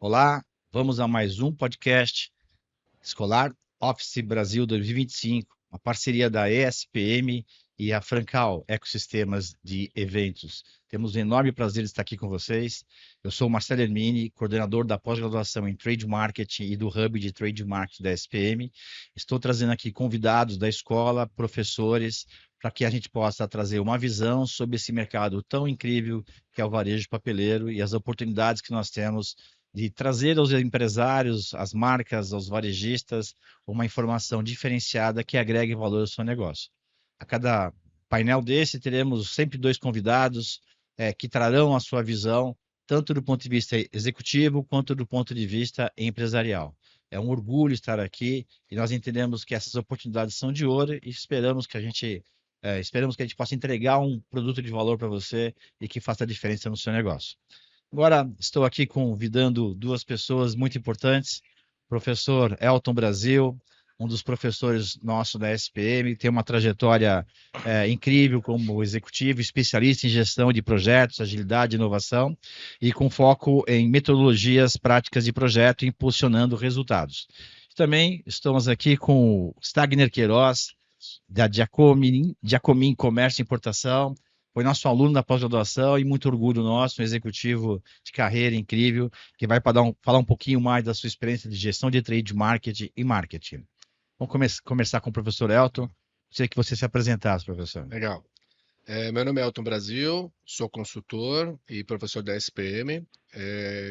Olá, vamos a mais um podcast escolar Office Brasil 2025, uma parceria da ESPM e a Francal Ecosistemas de Eventos. Temos um enorme prazer de estar aqui com vocês. Eu sou o Marcelo Hermini, coordenador da pós-graduação em Trade Marketing e do Hub de Trade Marketing da ESPM. Estou trazendo aqui convidados da escola, professores, para que a gente possa trazer uma visão sobre esse mercado tão incrível que é o varejo papeleiro e as oportunidades que nós temos de trazer aos empresários, às marcas, aos varejistas, uma informação diferenciada que agregue valor ao seu negócio. A cada painel desse, teremos sempre dois convidados que trarão a sua visão, tanto do ponto de vista executivo quanto do ponto de vista empresarial. É um orgulho estar aqui e nós entendemos que essas oportunidades são de ouro e esperamos que a gente possa entregar um produto de valor para você e que faça a diferença no seu negócio. Agora estou aqui convidando duas pessoas muito importantes, professor Elton Brasil, um dos professores nossos da SPM, tem uma trajetória incrível como executivo, especialista em gestão de projetos, agilidade e inovação, e com foco em metodologias práticas de projeto, impulsionando resultados. Também estamos aqui com o Stagner Queiroz, da Giacomin Comércio e Importação, foi nosso aluno da pós-graduação e muito orgulho nosso, um executivo de carreira incrível, que vai falar um pouquinho mais da sua experiência de gestão de trade marketing e marketing. Vamos começar com o professor Elton. Gostaria que você se apresentasse, professor. Legal. Meu nome é Elton Brasil, sou consultor e professor da SPM.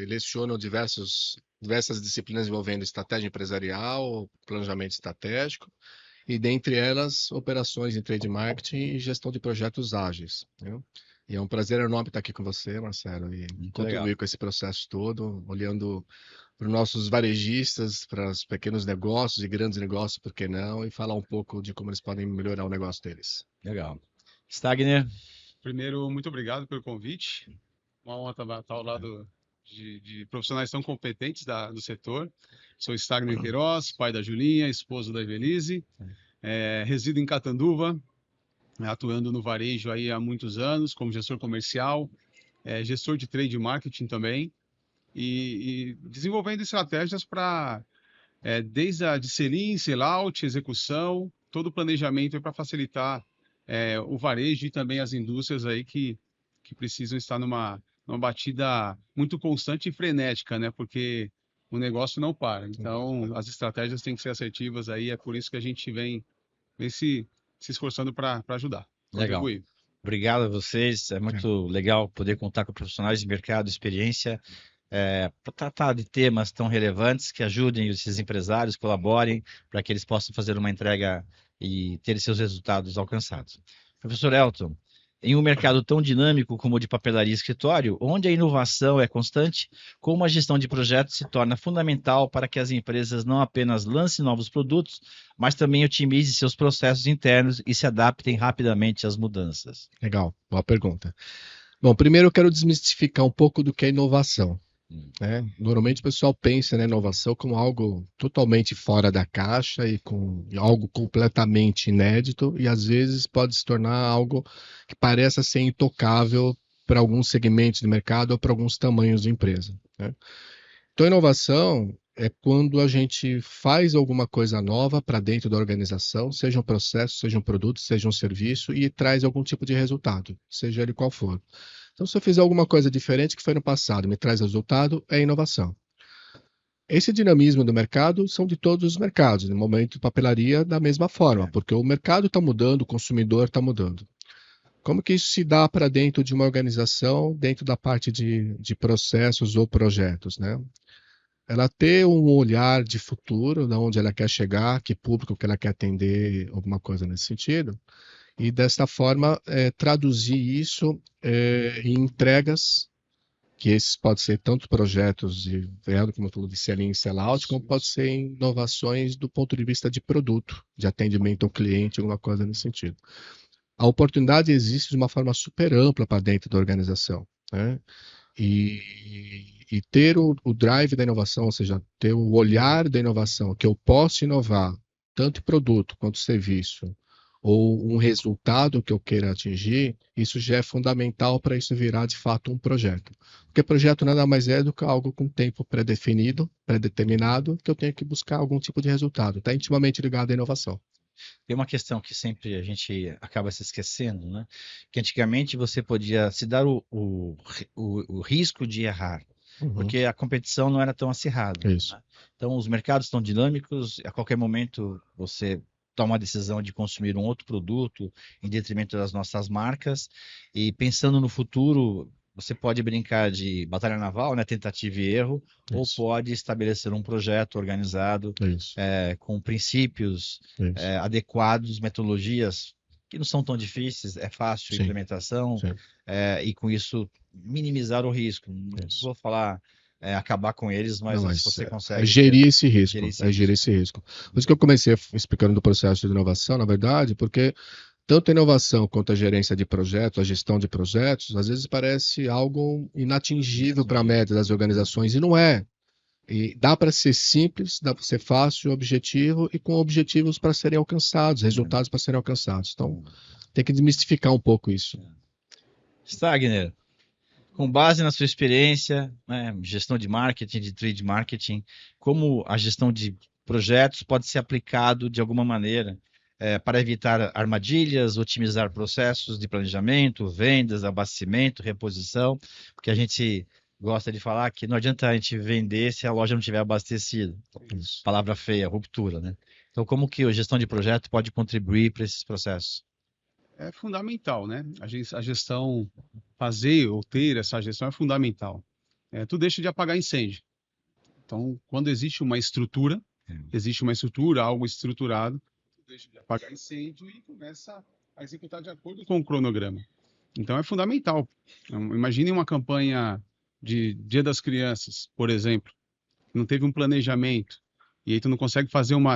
Leciono diversas disciplinas envolvendo estratégia empresarial, planejamento estratégico e, dentre elas, operações em trade marketing e gestão de projetos ágeis, né? E é um prazer enorme estar aqui com você, Marcelo, e contribuir com esse processo todo, olhando para os nossos varejistas, para os pequenos negócios e grandes negócios, por que não, e falar um pouco de como eles podem melhorar o negócio deles. Legal. Stagner. Primeiro, muito obrigado pelo convite. Uma honra estar ao lado de profissionais tão competentes do setor. Sou Stagner Queiroz, pai da Julinha, esposo da Evelise. Resido em Catanduva, atuando no varejo aí há muitos anos, como gestor comercial, gestor de trade marketing também, e desenvolvendo estratégias para, desde a de sell-in, sell-out, execução, todo o planejamento para facilitar o varejo e também as indústrias aí que precisam estar numa batida muito constante e frenética, né? Porque o negócio não para. Então, as estratégias têm que ser assertivas aí, é por isso que a gente vem se esforçando para ajudar. Legal. Contribuir. Obrigado a vocês. É muito legal poder contar com profissionais de mercado, experiência, para tratar de temas tão relevantes que ajudem esses empresários, colaborem para que eles possam fazer uma entrega e ter seus resultados alcançados. Professor Elton, em um mercado tão dinâmico como o de papelaria e escritório, onde a inovação é constante, como a gestão de projetos se torna fundamental para que as empresas não apenas lancem novos produtos, mas também otimizem seus processos internos e se adaptem rapidamente às mudanças. Legal, boa pergunta. Bom, primeiro eu quero desmistificar um pouco do que é inovação. Normalmente o pessoal pensa na inovação como algo totalmente fora da caixa e com algo completamente inédito, e às vezes pode se tornar algo que pareça ser intocável para alguns segmentos de mercado ou para alguns tamanhos de empresa, né? Então, inovação é quando a gente faz alguma coisa nova para dentro da organização, seja um processo, seja um produto, seja um serviço, e traz algum tipo de resultado, seja ele qual for. Então, se eu fizer alguma coisa diferente que foi no passado, me traz resultado, é inovação. Esse dinamismo do mercado são de todos os mercados, no momento papelaria da mesma forma, porque o mercado está mudando, o consumidor está mudando. Como que isso se dá para dentro de uma organização, dentro da parte de processos ou projetos, né? Ela ter um olhar de futuro, de onde ela quer chegar, que público que ela quer atender, alguma coisa nesse sentido, e desta forma traduzir isso em entregas, que esses podem ser tanto projetos como eu falei, de sell-in e sell-out, como pode ser inovações do ponto de vista de produto, de atendimento ao cliente, alguma coisa nesse sentido. A oportunidade existe de uma forma super ampla para dentro da organização, né? E ter o drive da inovação, ou seja, ter o olhar da inovação, que eu posso inovar, tanto em produto quanto serviço, ou um resultado que eu queira atingir, isso já é fundamental para isso virar de fato um projeto. Porque projeto nada mais é do que algo com tempo pré-definido, pré-determinado, que eu tenho que buscar algum tipo de resultado. Está intimamente ligado à inovação. Tem uma questão que sempre a gente acaba se esquecendo, né? Que antigamente você podia se dar o risco de errar, porque a competição não era tão acirrada. Isso. Né? Então, os mercados estão dinâmicos, a qualquer momento você toma a decisão de consumir um outro produto em detrimento das nossas marcas, e pensando no futuro, você pode brincar de batalha naval, né, tentativa e erro, ou Isso. pode estabelecer um projeto organizado, Isso. com princípios Isso. adequados, metodologias que não são tão difíceis, é fácil a Sim. implementação, Sim. e com isso minimizar o risco. Não Isso. vou falar acabar com eles, mas Não, se mas você é consegue gerir esse risco, gerir esse é gerir risco. esse risco. Por isso que eu comecei explicando do processo de inovação, na verdade, porque tanto a inovação quanto a gerência de projetos, a gestão de projetos, às vezes parece algo inatingível para a média das organizações, e não é. E dá para ser simples, dá para ser fácil, objetivo, e com objetivos para serem alcançados, resultados para serem alcançados. Então, tem que desmistificar um pouco isso. Stagner, com base na sua experiência, né, gestão de marketing, de trade marketing, como a gestão de projetos pode ser aplicado de alguma maneira para evitar armadilhas, otimizar processos de planejamento, vendas, abastecimento, reposição, porque a gente gosta de falar que não adianta a gente vender se a loja não estiver abastecida. Isso. Palavra feia, ruptura, né? Então, como que a gestão de projeto pode contribuir para esses processos? É fundamental, né? A gestão, fazer ou ter essa gestão é fundamental. Tu deixa de apagar incêndio. Então, quando existe uma estrutura, algo estruturado, tu deixa de apagar incêndio e começa a executar de acordo com o cronograma. Então, é fundamental. Então, imagine uma campanha de Dia das Crianças, por exemplo, não teve um planejamento, e aí tu não consegue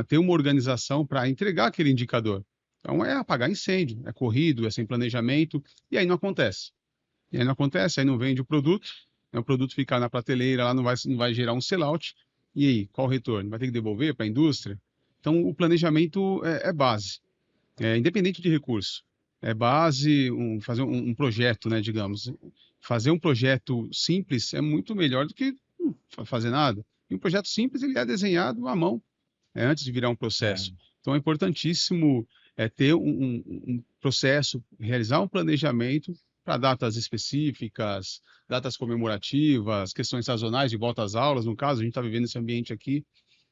ter uma organização para entregar aquele indicador. Então é apagar incêndio, é corrido, é sem planejamento, e aí não acontece. Aí não vende o produto, né, o produto fica na prateleira, lá não vai gerar um sellout, e aí, qual o retorno? Vai ter que devolver para a indústria? Então o planejamento é base, independente de recurso. É base, fazer um projeto, né, digamos. Fazer um projeto simples é muito melhor do que fazer nada. E um projeto simples, ele é desenhado à mão, antes de virar um processo. Então, é importantíssimo ter um processo, realizar um planejamento para datas específicas, datas comemorativas, questões sazonais de volta às aulas, no caso, a gente está vivendo esse ambiente aqui.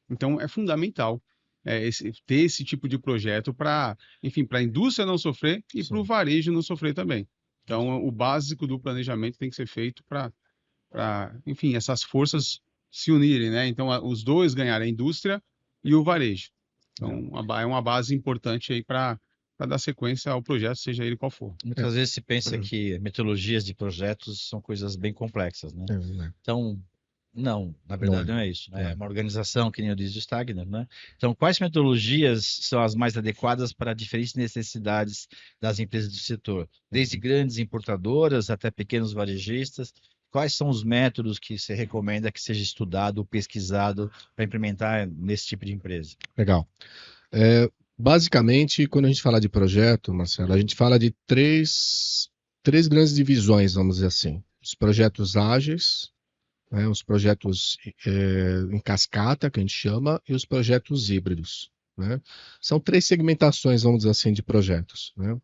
Então, é fundamental ter esse tipo de projeto para, enfim, para a indústria não sofrer e para o varejo não sofrer também. Então, o básico do planejamento tem que ser feito para, enfim, essas forças se unirem, né? Então, os dois ganharem, a indústria e o varejo. Então, é uma base importante aí para dar sequência ao projeto, seja ele qual for. Muitas vezes se pensa que metodologias de projetos são coisas bem complexas, né? Então, não, na verdade não é isso. Né? É uma organização, que nem eu disse, o Stagner, né? Então, quais metodologias são as mais adequadas para diferentes necessidades das empresas do setor? Desde grandes importadoras até pequenos varejistas. Quais são os métodos que você recomenda que seja estudado, pesquisado para implementar nesse tipo de empresa? Legal. Basicamente, quando a gente fala de projeto, Marcelo, a gente fala de três grandes divisões, vamos dizer assim. Os projetos ágeis, né, os projetos em cascata, que a gente chama, e os projetos híbridos. Né? São três segmentações, vamos dizer assim, de projetos. Né?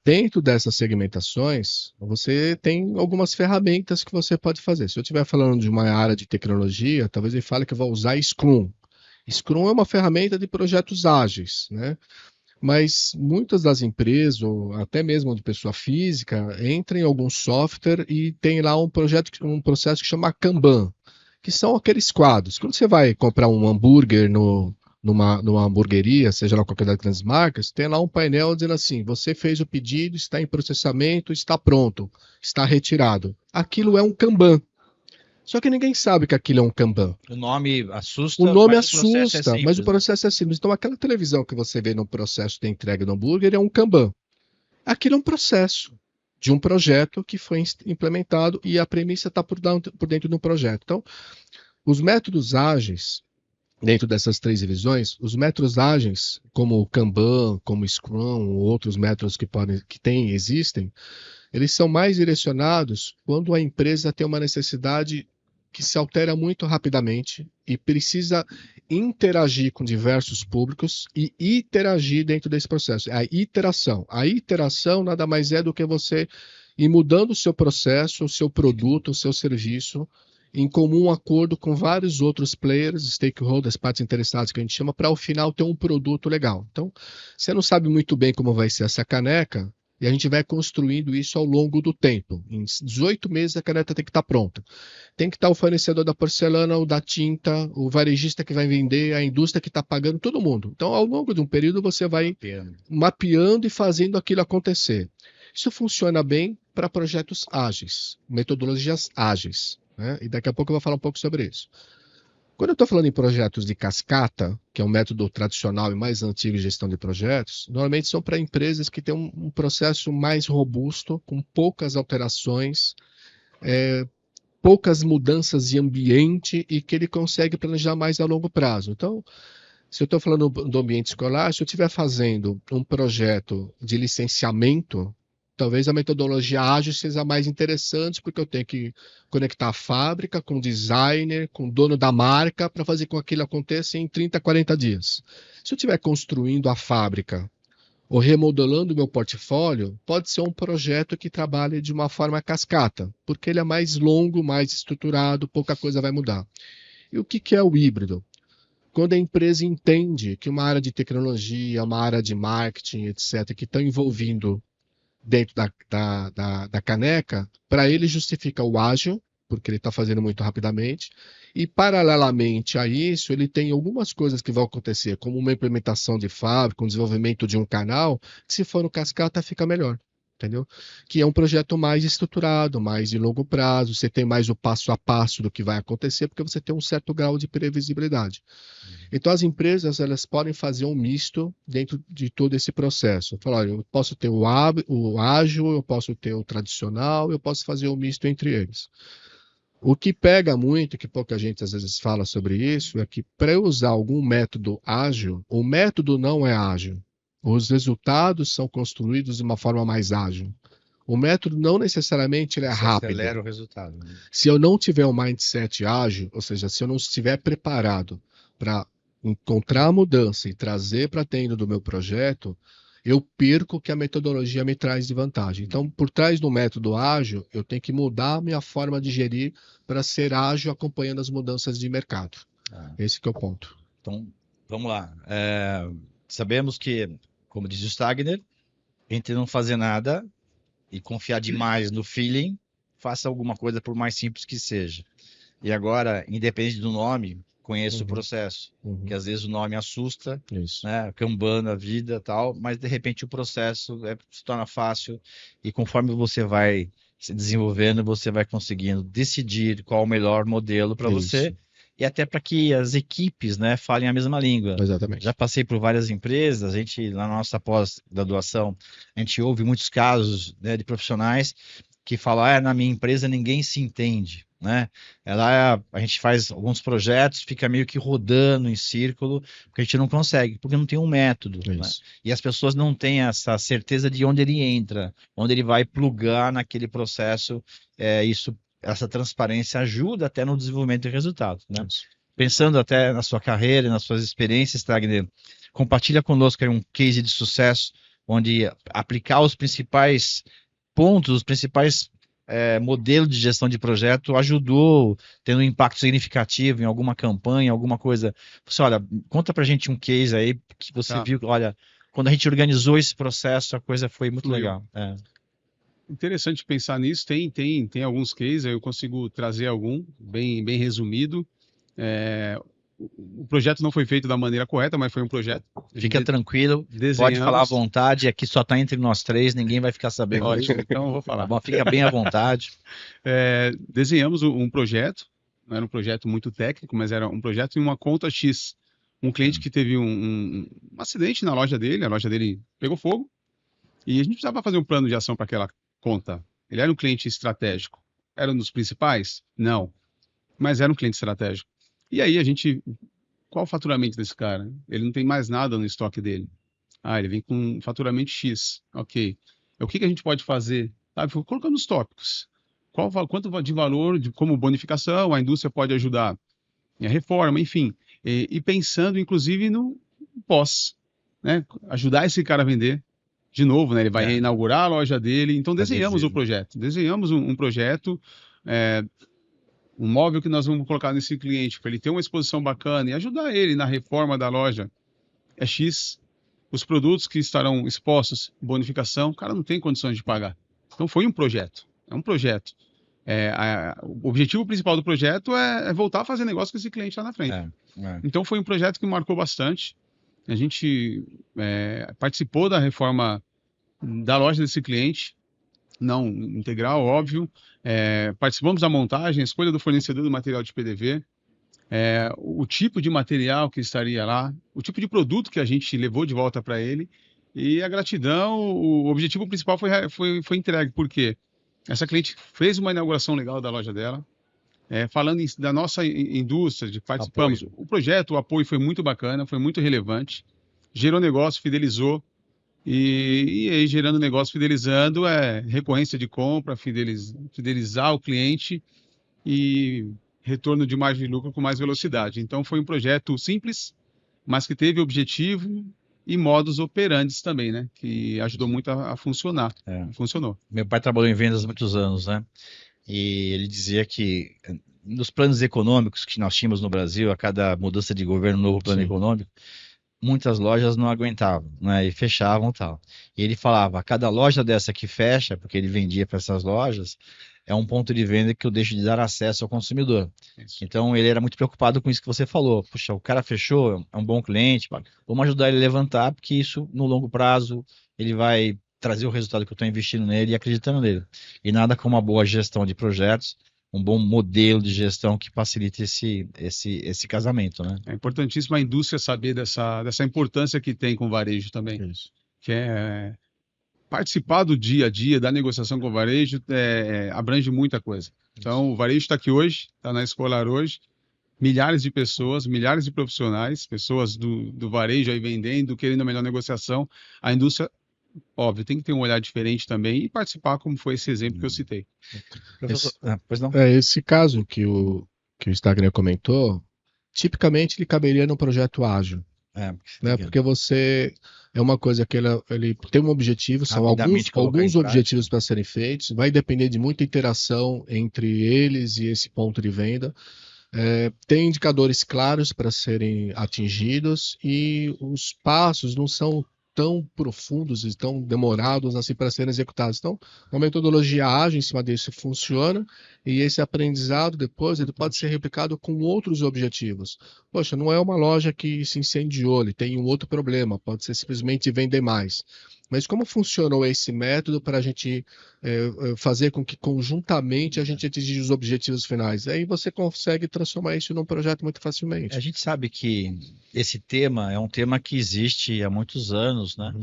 Dentro dessas segmentações, você tem algumas ferramentas que você pode fazer. Se eu estiver falando de uma área de tecnologia, talvez ele fale que eu vou usar Scrum. Scrum é uma ferramenta de projetos ágeis, né? Mas muitas das empresas, ou até mesmo de pessoa física, entram em algum software e tem lá um processo que chama Kanban, que são aqueles quadros. Quando você vai comprar um hambúrguer numa hamburgueria, seja lá qualquer das grandes marcas, tem lá um painel dizendo assim: você fez o pedido, está em processamento, está pronto, está retirado. Aquilo é um Kanban. Só que ninguém sabe que aquilo é um Kanban. O nome assusta, O nome mas assusta, mas o né? processo é simples. Então, aquela televisão que você vê no processo de entrega do hambúrguer é um Kanban. Aquilo é um processo de um projeto que foi implementado e a premissa está por dentro do projeto. Então, os métodos ágeis, dentro dessas 3 divisões, os métodos ágeis, como o Kanban, como o Scrum, ou outros métodos existem, eles são mais direcionados quando a empresa tem uma necessidade que se altera muito rapidamente e precisa interagir com diversos públicos e interagir dentro desse processo. A iteração. A iteração nada mais é do que você ir mudando o seu processo, o seu produto, o seu serviço, em comum acordo com vários outros players, stakeholders, partes interessadas que a gente chama, para ao final ter um produto legal. Então, você não sabe muito bem como vai ser essa caneca, e a gente vai construindo isso ao longo do tempo. Em 18 meses a caneta tem que estar pronta. Tem que estar o fornecedor da porcelana, o da tinta, o varejista que vai vender, a indústria que está pagando, todo mundo. Então, ao longo de um período, você vai mapeando e fazendo aquilo acontecer. Isso funciona bem para projetos ágeis, metodologias ágeis, né? E daqui a pouco eu vou falar um pouco sobre isso. Quando eu estou falando em projetos de cascata, que é um método tradicional e mais antigo de gestão de projetos, normalmente são para empresas que têm um processo mais robusto, com poucas alterações, poucas mudanças de ambiente e que ele consegue planejar mais a longo prazo. Então, se eu estou falando do ambiente escolar, se eu estiver fazendo um projeto de licenciamento, talvez a metodologia ágil seja mais interessante, porque eu tenho que conectar a fábrica com o designer, com o dono da marca, para fazer com que aquilo aconteça em 30, 40 dias. Se eu estiver construindo a fábrica ou remodelando o meu portfólio, pode ser um projeto que trabalhe de uma forma cascata, porque ele é mais longo, mais estruturado, pouca coisa vai mudar. E o que é o híbrido? Quando a empresa entende que uma área de tecnologia, uma área de marketing, etc., que estão envolvendo dentro da caneca, para ele justifica o ágil, porque ele está fazendo muito rapidamente, e paralelamente a isso, ele tem algumas coisas que vão acontecer, como uma implementação de fábrica, um desenvolvimento de um canal, que se for no cascata fica melhor, entendeu? Que é um projeto mais estruturado, mais de longo prazo, você tem mais o passo a passo do que vai acontecer, porque você tem um certo grau de previsibilidade. Então, as empresas elas podem fazer um misto dentro de todo esse processo. Falar, olha, eu posso ter o ágil, eu posso ter o tradicional, eu posso fazer um misto entre eles. O que pega muito, que pouca gente às vezes fala sobre isso, é que para eu usar algum método ágil, o método não é ágil. Os resultados são construídos de uma forma mais ágil. O método não necessariamente ele é rápido. Acelera o resultado. Né? Se eu não tiver um mindset ágil, ou seja, se eu não estiver preparado para encontrar a mudança e trazer para dentro do meu projeto, eu perco o que a metodologia me traz de vantagem. Então, por trás do método ágil, eu tenho que mudar a minha forma de gerir para ser ágil acompanhando as mudanças de mercado. Esse que é o ponto. Então, vamos lá. Sabemos que, como diz o Stagner, entre não fazer nada e confiar demais no feeling, faça alguma coisa por mais simples que seja. E agora, independente do nome, conheça o processo, que às vezes o nome assusta, né? Kanban na vida tal, mas de repente o processo se torna fácil e conforme você vai se desenvolvendo, você vai conseguindo decidir qual o melhor modelo para você e até para que as equipes, né, falem a mesma língua. Exatamente. Já passei por várias empresas, a gente, na nossa pós-graduação, a gente ouve muitos casos, né, de profissionais que falam, na minha empresa ninguém se entende, né? A gente faz alguns projetos, fica meio que rodando em círculo, porque a gente não consegue, porque não tem um método, né? E as pessoas não têm essa certeza de onde ele entra, onde ele vai plugar naquele processo, essa transparência ajuda até no desenvolvimento de resultados, né? Pensando até na sua carreira, nas suas experiências, Stagner, compartilha conosco aí um case de sucesso, onde aplicar os principais pontos, os principais modelos de gestão de projeto ajudou, tendo um impacto significativo em alguma campanha, alguma coisa. Você, olha, conta pra gente um case aí que você viu, olha, quando a gente organizou esse processo, a coisa foi muito legal. Interessante pensar nisso, tem alguns cases, eu consigo trazer algum, bem resumido. O projeto não foi feito da maneira correta, mas foi um projeto. Fica tranquilo, pode falar à vontade, aqui só está entre nós três, ninguém vai ficar sabendo. Ótimo, então eu vou falar. Bom, fica bem à vontade. Desenhamos um projeto, não era um projeto muito técnico, mas era um projeto em uma conta X. Um cliente que teve um acidente na loja dele, a loja dele pegou fogo, e a gente precisava fazer um plano de ação para aquela conta. Ele era um cliente estratégico. Era um dos principais? Não. Mas era um cliente estratégico. E aí a gente qual o faturamento desse cara? Ele não tem mais nada no estoque dele. Ah, ele vem com um faturamento X. Ok. O que a gente pode fazer? Sabe, vou colocando os tópicos. Quanto de valor, como bonificação, a indústria pode ajudar em a reforma, enfim. E pensando, inclusive, no pós, né? Ajudar esse cara a vender de novo, né? Ele vai inaugurar a loja dele. Então, desenhamos o projeto. Desenhamos um projeto, um móvel que nós vamos colocar nesse cliente, para ele ter uma exposição bacana e ajudar ele na reforma da loja. É X. Os produtos que estarão expostos, bonificação, o cara não tem condições de pagar. Então, foi um projeto. É um projeto. O objetivo principal do projeto é voltar a fazer negócio com esse cliente lá na frente. Então, foi um projeto que marcou bastante. A gente participou da reforma da loja desse cliente, não integral, óbvio. Participamos da montagem, escolha do fornecedor do material de PDV, o tipo de material que estaria lá, o tipo de produto que a gente levou de volta para ele, e a gratidão, o objetivo principal foi entregue, porque essa cliente fez uma inauguração legal da loja dela, falando da nossa indústria, participamos. O projeto, o apoio foi muito bacana, foi muito relevante, gerou negócio, fidelizou, e aí gerando negócio, fidelizando, recorrência de compra, fidelizar o cliente e retorno de margem de lucro com mais velocidade. Então foi um projeto simples, mas que teve objetivo e modus operandi também, né? Que ajudou muito a funcionar. Funcionou. Meu pai trabalhou em vendas há muitos anos, né? E ele dizia que nos planos econômicos que nós tínhamos no Brasil, a cada mudança de governo, novo plano econômico, muitas lojas não aguentavam, né? E fechavam e tal. E ele falava, a cada loja dessa que fecha, porque ele vendia para essas lojas, é um ponto de venda que eu deixo de dar acesso ao consumidor. Isso. Então ele era muito preocupado com isso que você falou. Puxa, o cara fechou, é um bom cliente, vamos ajudar ele a levantar, porque isso no longo prazo ele vai trazer o resultado que eu estou investindo nele e acreditando nele. E nada como uma boa gestão de projetos, um bom modelo de gestão que facilite esse casamento, né? É importantíssimo a indústria saber dessa importância que tem com o varejo também. Isso. Que participar do dia a dia da negociação com o varejo abrange muita coisa. Então, o varejo está aqui hoje, está na Escolar hoje, milhares de pessoas, milhares de profissionais, pessoas do varejo aí vendendo, querendo a melhor negociação. A indústria, óbvio, tem que ter um olhar diferente também e participar, como foi esse exemplo que eu citei. Pois não? Esse caso que o Instagram comentou, tipicamente ele caberia num projeto ágil. Né? Porque você é uma coisa que ele tem um objetivo, são alguns objetivos para serem feitos, vai depender de muita interação entre eles e esse ponto de venda. Tem indicadores claros para serem atingidos e os passos não são tão profundos e tão demorados assim para serem executados. Então, uma metodologia ágil em cima disso funciona e esse aprendizado depois ele pode ser replicado com outros objetivos. Poxa, não é uma loja que se incendiou, ele tem um outro problema, pode ser simplesmente vender mais. Mas como funcionou esse método para a gente fazer com que conjuntamente a gente atingisse os objetivos finais? Aí você consegue transformar isso num projeto muito facilmente. A gente sabe que esse tema é um tema que existe há muitos anos, né?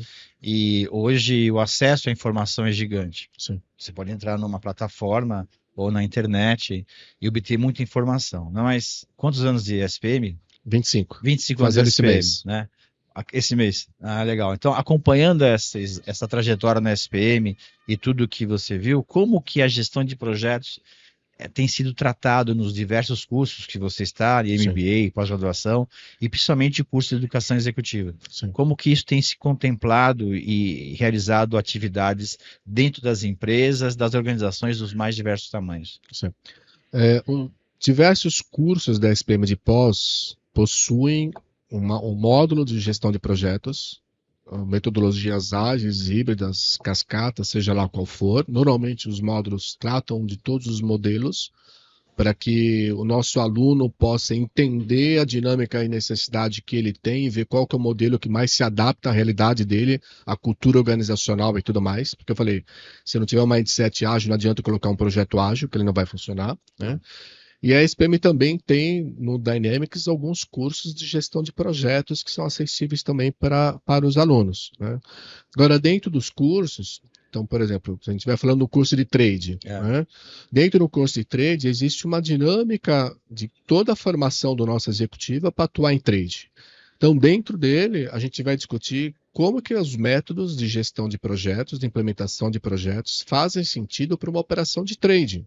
E hoje o acesso à informação é gigante. Sim. Você pode entrar numa plataforma ou na internet e obter muita informação. Não, mas quantos anos de SPM? 25. 25 anos de SPM, né? Esse mês. Legal. Então, acompanhando essa trajetória na SPM e tudo que você viu, como que a gestão de projetos tem sido tratado nos diversos cursos que você está, de MBA, pós-graduação, e principalmente curso de educação executiva. Sim. Como que isso tem se contemplado e realizado atividades dentro das empresas, das organizações dos mais diversos tamanhos? Sim. Diversos cursos da SPM de pós possuem um módulo de gestão de projetos, metodologias ágeis, híbridas, cascatas, seja lá qual for. Normalmente os módulos tratam de todos os modelos para que o nosso aluno possa entender a dinâmica e necessidade que ele tem e ver qual que é o modelo que mais se adapta à realidade dele, à cultura organizacional e tudo mais. Porque eu falei, se não tiver um mindset ágil, não adianta colocar um projeto ágil, que ele não vai funcionar, né? E a SPM também tem no Dynamics alguns cursos de gestão de projetos que são acessíveis também para os alunos, né? Agora, dentro dos cursos, Então, por exemplo, se a gente estiver falando do curso de trade, né? Dentro do curso de trade existe uma dinâmica de toda a formação do nosso executivo para atuar em trade. Então, dentro dele, a gente vai discutir como que os métodos de gestão de projetos, de implementação de projetos, fazem sentido para uma operação de trade.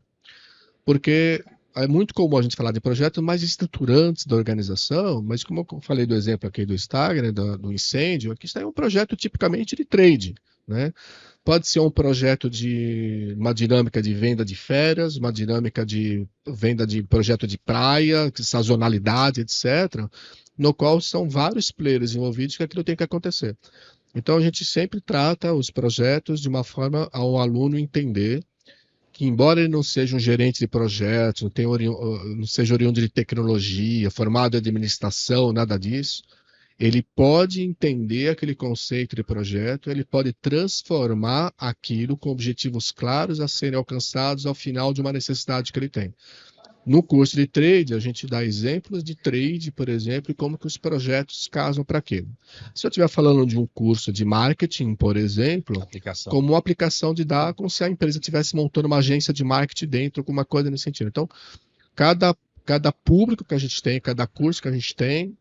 Porque é muito comum a gente falar de projetos mais estruturantes da organização, mas como eu falei do exemplo aqui do Instagram, do incêndio, aqui está um projeto tipicamente de trade, né? Pode ser um projeto de uma dinâmica de venda de férias, uma dinâmica de venda de projeto de praia, de sazonalidade, etc., no qual são vários players envolvidos que aquilo tem que acontecer. Então a gente sempre trata os projetos de uma forma ao aluno entender que, embora ele não seja um gerente de projetos, não seja oriundo de tecnologia, formado em administração, nada disso, ele pode entender aquele conceito de projeto, ele pode transformar aquilo com objetivos claros a serem alcançados ao final de uma necessidade que ele tem. No curso de trade, a gente dá exemplos de trade, por exemplo, e como que os projetos casam para aquilo. Se eu estiver falando de um curso de marketing, por exemplo, como uma aplicação de dados, como se a empresa estivesse montando uma agência de marketing dentro, alguma coisa nesse sentido. Então, cada público que a gente tem, cada curso que a gente tem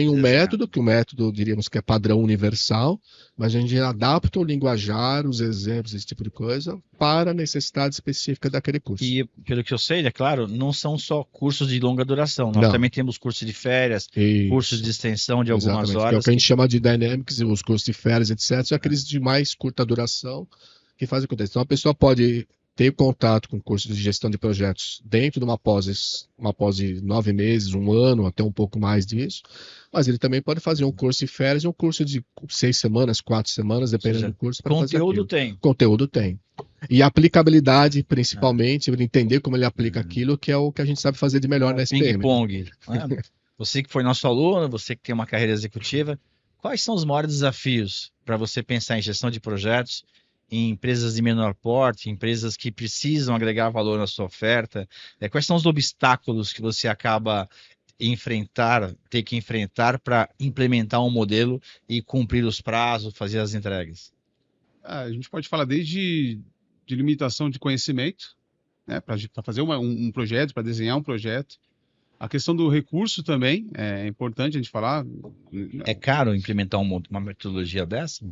um método, que o método, diríamos que é padrão universal, mas a gente adapta o linguajar, os exemplos, esse tipo de coisa, para a necessidade específica daquele curso. E, pelo que eu sei, é claro, não são só cursos de longa duração. Nós também temos cursos de férias, cursos de extensão de algumas horas. É o que a gente chama de Dynamics, os cursos de férias, etc. São aqueles de mais curta duração que fazem acontecer. Então, a pessoa pode ter contato com cursos de gestão de projetos dentro de uma pós de 9 meses, 1 ano, até um pouco mais disso, mas ele também pode fazer um curso de férias e um curso de 6 semanas, 4 semanas, dependendo do curso. Conteúdo tem. E aplicabilidade, principalmente, ele entender como ele aplica aquilo, que é o que a gente sabe fazer de melhor na SPM. Ping-pong. Né? Você que foi nosso aluno, você que tem uma carreira executiva, quais são os maiores desafios para você pensar em gestão de projetos em empresas de menor porte, empresas que precisam agregar valor na sua oferta? Quais são os obstáculos que você acaba ter que enfrentar para implementar um modelo e cumprir os prazos, fazer as entregas? A gente pode falar desde de limitação de conhecimento, né, para fazer um projeto, para desenhar um projeto. A questão do recurso também é importante a gente falar. É caro implementar uma metodologia dessa?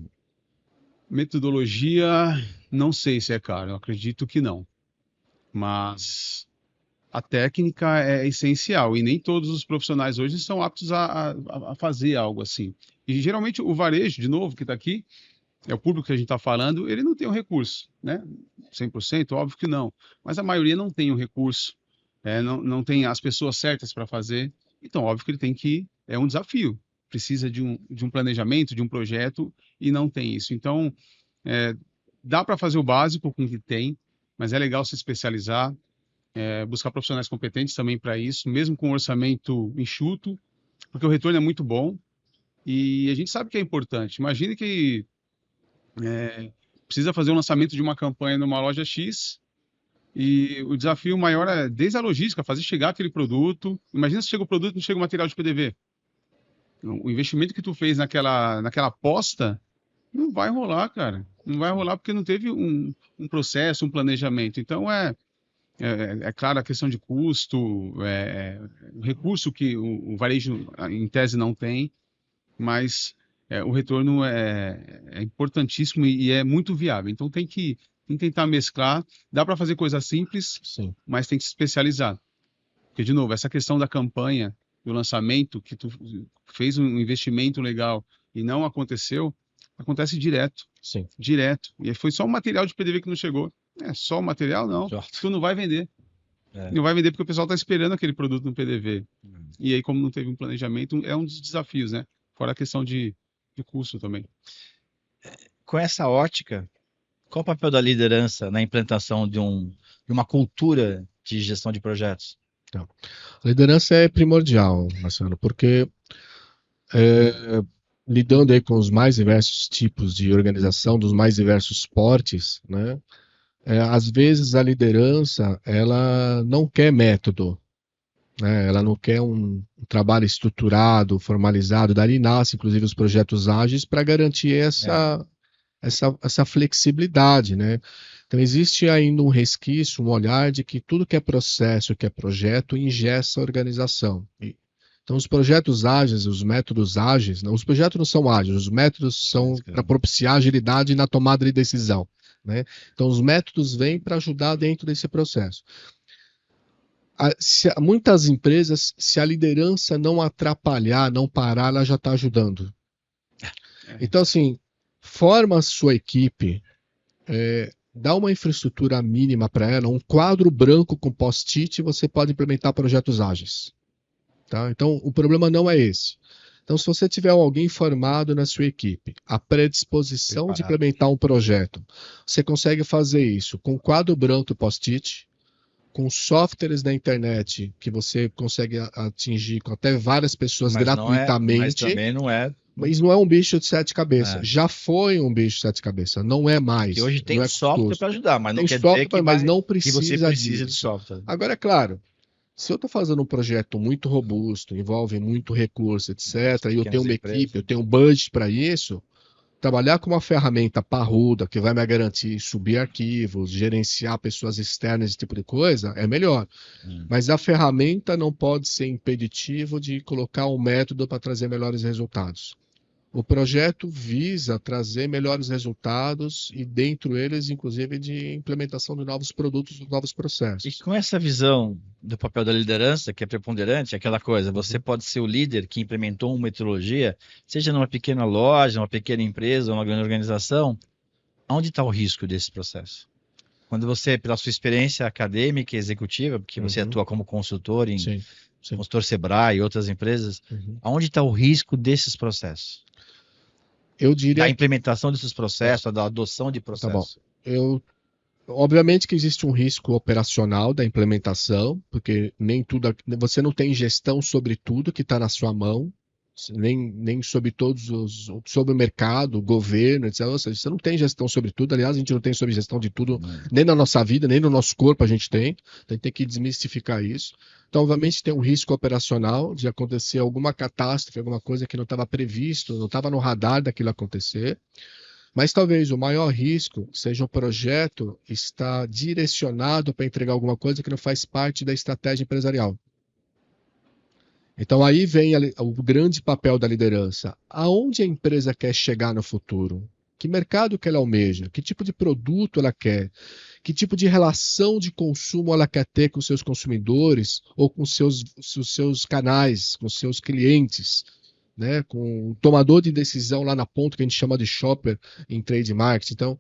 Metodologia, não sei se é caro, eu acredito que não. Mas a técnica é essencial e nem todos os profissionais hoje estão aptos a fazer algo assim. E geralmente o varejo, de novo, que está aqui, é o público que a gente está falando, ele não tem o recurso, né? 100%, óbvio que não. Mas a maioria não tem o recurso, não tem as pessoas certas para fazer. Então, óbvio que ele tem que... É um desafio. Precisa de um planejamento, de um projeto, e não tem isso. Então, dá para fazer o básico com o que tem, mas é legal se especializar, buscar profissionais competentes também para isso, mesmo com um orçamento enxuto, porque o retorno é muito bom, e a gente sabe que é importante. Imagine que precisa fazer o lançamento de uma campanha numa loja X, e o desafio maior é, desde a logística, fazer chegar aquele produto. Imagina se chega o produto e não chega o material de PDV. O investimento que tu fez naquela aposta não vai rolar, cara. Não vai rolar porque não teve um processo, um planejamento. Então, é claro, a questão de custo, recurso que o varejo, em tese, não tem, mas o retorno é importantíssimo e é muito viável. Então, tem que tentar mesclar. Dá para fazer coisa simples, sim, mas tem que se especializar. Porque, de novo, essa questão da campanha, do lançamento, que tu fez um investimento legal e não aconteceu, acontece direto. Sim. Direto. E foi só o material de PDV que não chegou. Só o material, não. Tu não vai vender. Não vai vender porque o pessoal está esperando aquele produto no PDV. E aí, como não teve um planejamento, é um dos desafios, né? Fora a questão de custo também. Com essa ótica, qual o papel da liderança na implantação de uma cultura de gestão de projetos? Então, a liderança é primordial, Marcelo, porque lidando aí com os mais diversos tipos de organização, dos mais diversos portes, né? Às vezes a liderança, ela não quer método, né? Ela não quer um trabalho estruturado, formalizado. Dali nasce, inclusive, os projetos ágeis para garantir essa essa flexibilidade, né? Então, existe ainda um resquício, um olhar de que tudo que é processo, que é projeto, ingessa a organização. Então, os projetos ágeis, os métodos ágeis, os projetos não são ágeis, os métodos são para propiciar agilidade na tomada de decisão, né? Então, os métodos vêm para ajudar dentro desse processo. Muitas empresas, se a liderança não atrapalhar, não parar, ela já está ajudando. Então, assim, forma a sua equipe, dá uma infraestrutura mínima para ela, um quadro branco com post-it, você pode implementar projetos ágeis. Tá? Então, o problema não é esse. Então, se você tiver alguém formado na sua equipe, a predisposição de implementar um projeto, você consegue fazer isso com quadro branco e post-it, com softwares na internet que você consegue atingir com até várias pessoas gratuitamente. Mas também não é. Mas não é um bicho de 7 cabeças. Já foi um bicho de 7 cabeças. Não é mais. Porque hoje tem software software para ajudar, mas não tem quer software, dizer mas não que você precisa disso. de software. Agora, é claro, se eu estou fazendo um projeto muito robusto, envolve muito recurso, etc., e eu tenho uma equipe, eu tenho um budget para isso, trabalhar com uma ferramenta parruda que vai me garantir subir arquivos, gerenciar pessoas externas, esse tipo de coisa, é melhor. Mas a ferramenta não pode ser impeditivo de colocar um método para trazer melhores resultados. O projeto visa trazer melhores resultados e, dentro eles, inclusive, de implementação de novos produtos, de novos processos. E com essa visão do papel da liderança, que é preponderante, é aquela coisa, você pode ser o líder que implementou uma metodologia, seja numa pequena loja, uma pequena empresa, uma grande organização, onde está o risco desse processo? Quando você, pela sua experiência acadêmica e executiva, porque você atua como consultor em consultor Sebrae e outras empresas, onde está o risco desses processos? Eu diria... Da implementação desses processos, da adoção de processos. Tá bom. Obviamente que existe um risco operacional da implementação, porque nem tudo, você não tem gestão sobre tudo que está na sua mão, nem sobre sobre o mercado, o governo, etc. Ou seja, você não tem gestão sobre tudo. Aliás, a gente não tem sobre gestão de tudo, nem na nossa vida, nem no nosso corpo a gente tem. Então, a gente tem que desmistificar isso. Então, obviamente, tem um risco operacional de acontecer alguma catástrofe, alguma coisa que não estava previsto, não estava no radar daquilo acontecer. Mas talvez o maior risco seja um projeto estar direcionado para entregar alguma coisa que não faz parte da estratégia empresarial. Então aí vem o grande papel da liderança. Aonde a empresa quer chegar no futuro? Que mercado que ela almeja? Que tipo de produto ela quer? Que tipo de relação de consumo ela quer ter com seus consumidores ou com seus canais, com seus clientes, né? Com o tomador de decisão lá na ponta, que a gente chama de shopper em trade marketing. Então,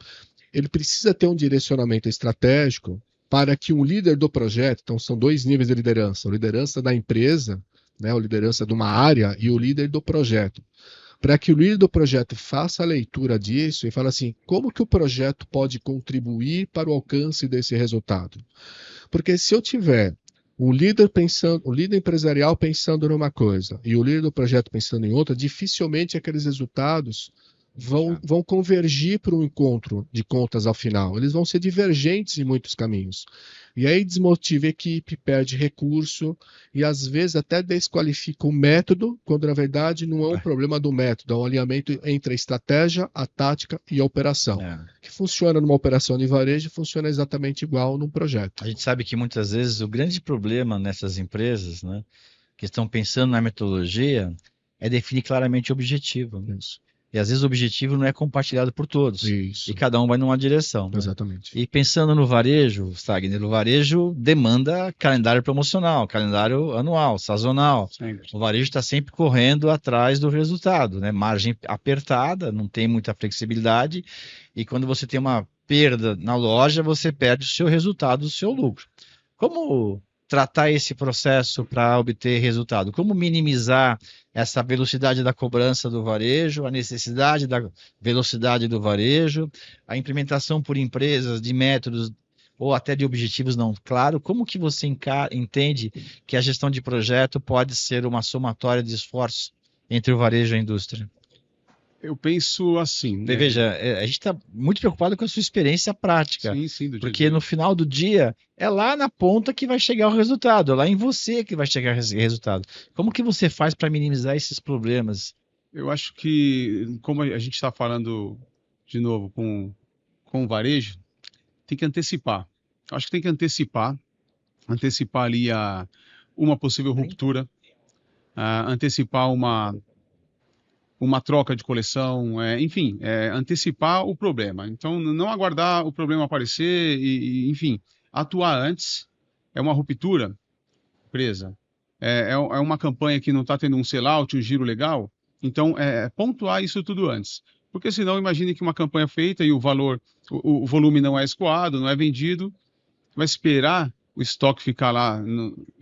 ele precisa ter um direcionamento estratégico para que o líder do projeto, então são 2 níveis de liderança, a liderança da empresa, né, a liderança de uma área e o líder do projeto. Para que o líder do projeto faça a leitura disso e fale assim, como que o projeto pode contribuir para o alcance desse resultado? Porque se eu tiver o líder empresarial pensando numa coisa e o líder do projeto pensando em outra, dificilmente aqueles resultados vão convergir para um encontro de contas ao final. Eles vão ser divergentes em muitos caminhos. E aí desmotiva a equipe, perde recurso e às vezes até desqualifica o método, quando na verdade não é um problema do método, é um alinhamento entre a estratégia, a tática e a operação. Que funciona numa operação de varejo, funciona exatamente igual num projeto. A gente sabe que muitas vezes o grande problema nessas empresas, né, que estão pensando na metodologia, é definir claramente o objetivo. Isso. E às vezes o objetivo não é compartilhado por todos. Isso. E cada um vai numa direção. Né? Exatamente. E pensando no varejo, Sagner, o varejo demanda calendário promocional, calendário anual, sazonal. Sempre. O varejo está sempre correndo atrás do resultado, né? Margem apertada, não tem muita flexibilidade. E quando você tem uma perda na loja, você perde o seu resultado, o seu lucro. Como tratar esse processo para obter resultado? Como minimizar essa velocidade da cobrança do varejo, a necessidade da velocidade do varejo, a implementação por empresas de métodos ou até de objetivos não claros? Como que você entende que a gestão de projeto pode ser uma somatória de esforços entre o varejo e a indústria? Eu penso assim. Né? Veja, a gente está muito preocupado com a sua experiência prática. Sim, do porque no final do dia, é lá na ponta que vai chegar o resultado, é lá em você que vai chegar o resultado. Como que você faz para minimizar esses problemas? Eu acho que, como a gente está falando de novo, com o varejo, tem que antecipar. Eu acho que tem que antecipar ali uma possível ruptura, antecipar uma troca de coleção, enfim, antecipar o problema. Então, não aguardar o problema aparecer enfim, atuar antes. É uma ruptura, empresa. É uma campanha que não está tendo um sell-out, um giro legal. Então, pontuar isso tudo antes. Porque senão, imagine que uma campanha feita e o valor, o volume não é escoado, não é vendido, vai esperar o estoque ficar lá,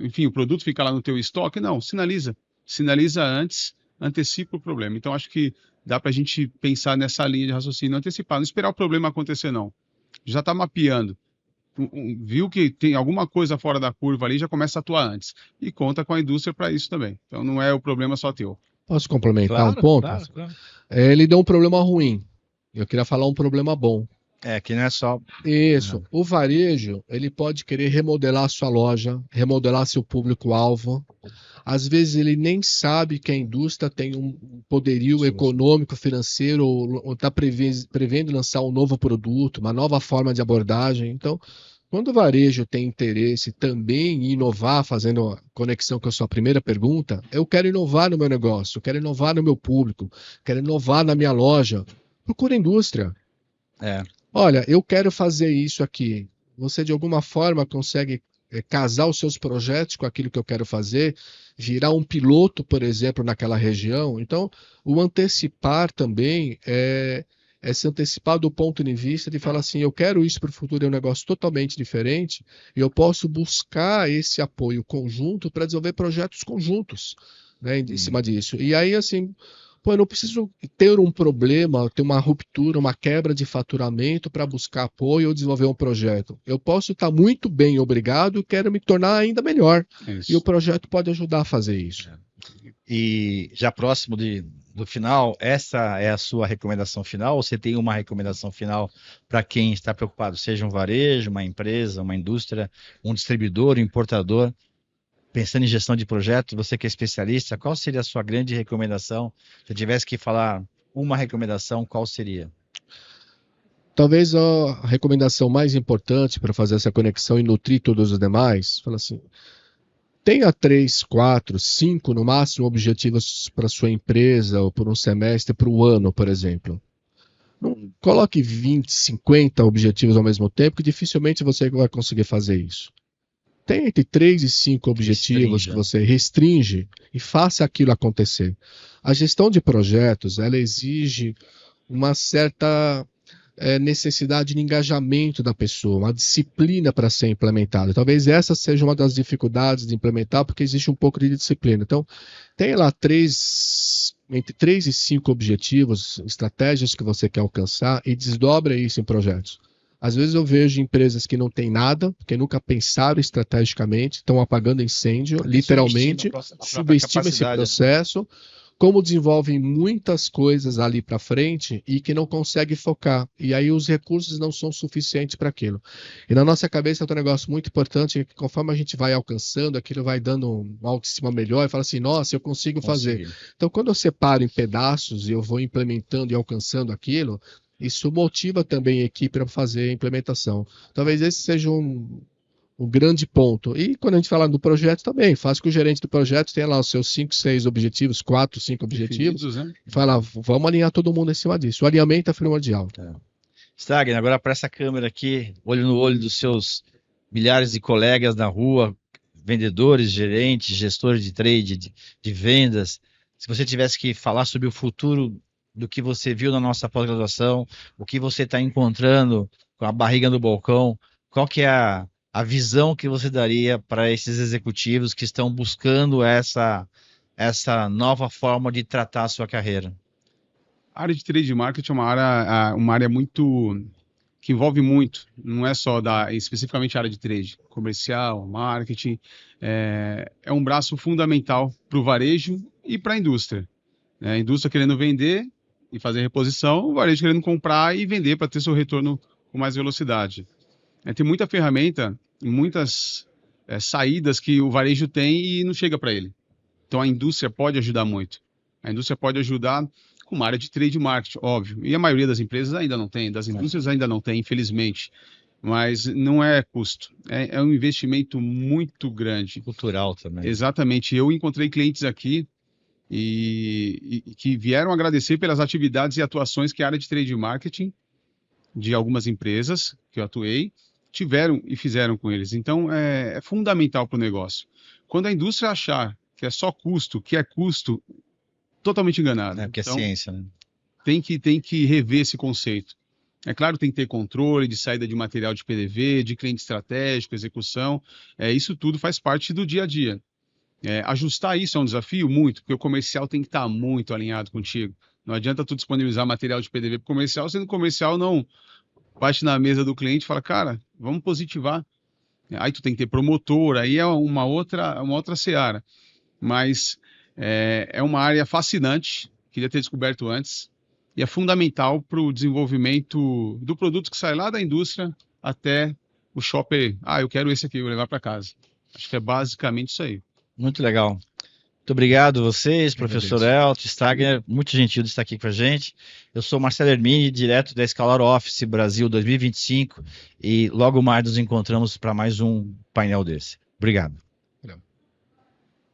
enfim, o produto ficar lá no teu estoque? Não, sinaliza antes, antecipa o problema. Então, acho que dá para a gente pensar nessa linha de raciocínio, antecipar, não esperar o problema acontecer, não. Já está mapeando, viu que tem alguma coisa fora da curva ali, já começa a atuar antes. E conta com a indústria para isso também. Então, não é o problema só teu. Posso complementar um ponto? Claro. Ele deu um problema ruim. Eu queria falar um problema bom. Que não é só... Isso. O varejo, ele pode querer remodelar a sua loja, remodelar seu público-alvo. Às vezes ele nem sabe que a indústria tem um poderio econômico, financeiro, ou está prevendo lançar um novo produto, uma nova forma de abordagem. Então, quando o varejo tem interesse também em inovar, fazendo a conexão com a sua primeira pergunta, eu quero inovar no meu negócio, eu quero inovar no meu público, quero inovar na minha loja. Procura a indústria. Olha, eu quero fazer isso aqui. Você, de alguma forma, consegue casar os seus projetos com aquilo que eu quero fazer, virar um piloto, por exemplo, naquela região. Então, o antecipar também é se antecipar do ponto de vista de falar assim, eu quero isso para o futuro, é um negócio totalmente diferente, e eu posso buscar esse apoio conjunto para desenvolver projetos conjuntos, né, em cima disso. E aí, assim... Pô, eu não preciso ter um problema, ter uma ruptura, uma quebra de faturamento para buscar apoio ou desenvolver um projeto. Eu posso estar muito bem, obrigado, e quero me tornar ainda melhor. Isso. E o projeto pode ajudar a fazer isso. E já próximo do final, essa é a sua recomendação final? Ou você tem uma recomendação final para quem está preocupado, seja um varejo, uma empresa, uma indústria, um distribuidor, um importador? Pensando em gestão de projeto, você que é especialista, qual seria a sua grande recomendação? Se eu tivesse que falar uma recomendação, qual seria? Talvez a recomendação mais importante para fazer essa conexão e nutrir todos os demais, fala assim, tenha 3, 4, 5 no máximo objetivos para sua empresa ou por um semestre, para o ano, por exemplo. Não coloque 20, 50 objetivos ao mesmo tempo, que dificilmente você vai conseguir fazer isso. Tem entre 3 e 5 objetivos que você restringe e faça aquilo acontecer. A gestão de projetos, ela exige uma certa necessidade de engajamento da pessoa, uma disciplina para ser implementada. Talvez essa seja uma das dificuldades de implementar, porque existe um pouco de disciplina. Então, tem lá entre 3 e 5 objetivos, estratégias que você quer alcançar e desdobra isso em projetos. Às vezes eu vejo empresas que não têm nada, porque nunca pensaram estrategicamente, estão apagando incêndio, literalmente, subestimam esse processo, como desenvolvem muitas coisas ali para frente e que não conseguem focar. E aí os recursos não são suficientes para aquilo. E na nossa cabeça tem um negócio muito importante, que conforme a gente vai alcançando, aquilo vai dando uma autoestima melhor e fala assim, nossa, eu consigo fazer. Então quando eu separo em pedaços e eu vou implementando e alcançando aquilo, isso motiva também a equipe para fazer a implementação. Talvez esse seja um grande ponto. E quando a gente fala do projeto também, faz que o gerente do projeto tenha lá os seus 5, 6 objetivos, 4, 5 objetivos, né? E fala, vamos alinhar todo mundo em cima disso. O alinhamento é primordial. Stagner, agora para essa câmera aqui, olho no olho dos seus milhares de colegas na rua, vendedores, gerentes, gestores de trade, de vendas, se você tivesse que falar sobre o futuro do que você viu na nossa pós-graduação, o que você está encontrando com a barriga no balcão, qual que é a visão que você daria para esses executivos que estão buscando essa nova forma de tratar a sua carreira? A área de trade marketing é uma área muito que envolve muito, não é só especificamente a área de trade, comercial, marketing, é um braço fundamental para o varejo e para a indústria. A indústria querendo vender e fazer reposição, o varejo querendo comprar e vender para ter seu retorno com mais velocidade. Tem muita ferramenta, muitas saídas que o varejo tem e não chega para ele. Então a indústria pode ajudar muito. A indústria pode ajudar com uma área de trade marketing, óbvio. E a maioria das empresas ainda não tem, das indústrias ainda não tem, infelizmente. Mas não é custo, é um investimento muito grande. Cultural também. Exatamente. Eu encontrei clientes aqui e que vieram agradecer pelas atividades e atuações que a área de trade marketing de algumas empresas que eu atuei tiveram e fizeram com eles. Então, é fundamental para o negócio. Quando a indústria achar que é só custo, que é custo, totalmente enganado. Porque então, é ciência, né? Tem que rever esse conceito. É claro, tem que ter controle de saída de material de PDV, de cliente estratégico, execução. Isso tudo faz parte do dia a dia. Ajustar isso é um desafio muito, porque o comercial tem que estar muito alinhado contigo. Não adianta tu disponibilizar material de PDV para o comercial, sendo que o comercial não bate na mesa do cliente e fala, cara, vamos positivar. Aí tu tem que ter promotor, aí é uma outra seara. Mas é uma área fascinante, queria ter descoberto antes, e é fundamental para o desenvolvimento do produto que sai lá da indústria até o shopper. Eu quero esse aqui, vou levar para casa. Acho que é basicamente isso aí. Muito legal. Muito obrigado a vocês, professor Elton Stagner, muito gentil de estar aqui com a gente. Eu sou Marcelo Hermini, direto da Escalar Office Brasil 2025, e logo mais nos encontramos para mais um painel desse. Obrigado.